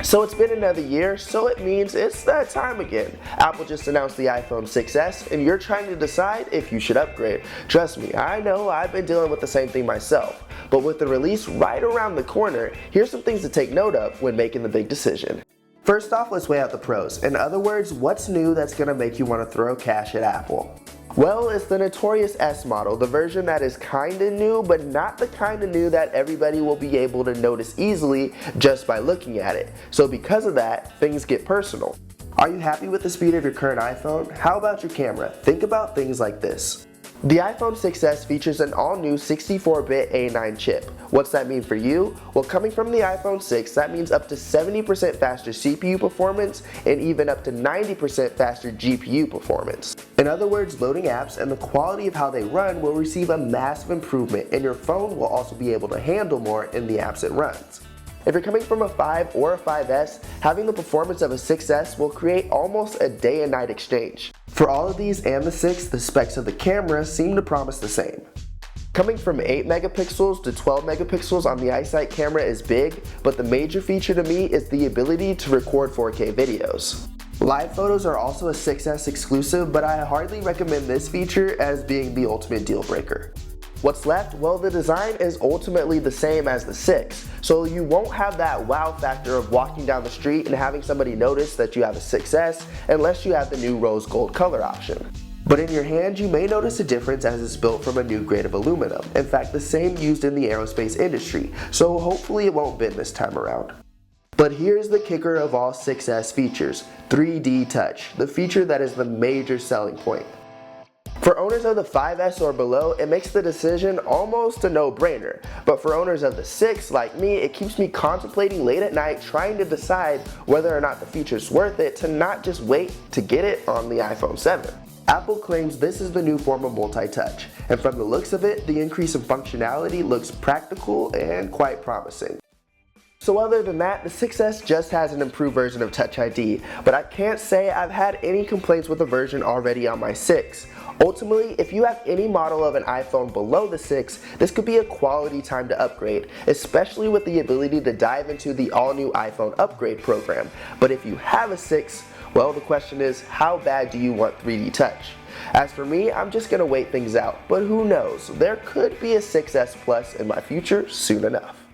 So it's been another year, so it means it's that time again. Apple just announced the iPhone 6s, and you're trying to decide if you should upgrade. Trust me, I know I've been dealing with the same thing myself. But with the release right around the corner, here's some things to take note of when making the big decision. First off, let's weigh out the pros. In other words, what's new that's going to make you want to throw cash at Apple? Well, it's the notorious S model, the version that is kinda new, but not the kinda new that everybody will be able to notice easily just by looking at it. So because of that, things get personal. Are you happy with the speed of your current iPhone? How about your camera? Think about things like this. The iPhone 6s features an all-new 64-bit A9 chip. What's that mean for you? Well, coming from the iPhone 6, that means up to 70% faster CPU performance and even up to 90% faster GPU performance. In other words, loading apps and the quality of how they run will receive a massive improvement, and your phone will also be able to handle more in the apps it runs. If you're coming from a 5 or a 5S, having the performance of a 6S will create almost a day and night exchange. For all of these and the 6, the specs of the camera seem to promise the same. Coming from 8 megapixels to 12 megapixels on the iSight camera is big, but the major feature to me is the ability to record 4K videos. Live photos are also a 6S exclusive, but I hardly recommend this feature as being the ultimate deal breaker. What's left? Well, the design is ultimately the same as the 6, so you won't have that wow factor of walking down the street and having somebody notice that you have a 6S unless you have the new rose gold color option. But in your hand, you may notice a difference as it's built from a new grade of aluminum, in fact the same used in the aerospace industry, so hopefully it won't bend this time around. But here's the kicker of all 6S features, 3D touch, the feature that is the major selling point. For owners of the 5S or below, it makes the decision almost a no-brainer. But for owners of the 6, like me, it keeps me contemplating late at night trying to decide whether or not the feature's worth it to not just wait to get it on the iPhone 7. Apple claims this is the new form of multi-touch, and from the looks of it, the increase in functionality looks practical and quite promising. So other than that, the 6S just has an improved version of Touch ID, but I can't say I've had any complaints with the version already on my 6. Ultimately, if you have any model of an iPhone below the 6, this could be a quality time to upgrade, especially with the ability to dive into the all-new iPhone upgrade program. But if you have a 6, well, the question is, how bad do you want 3D touch? As for me, I'm just gonna wait things out, but who knows, there could be a 6S Plus in my future soon enough.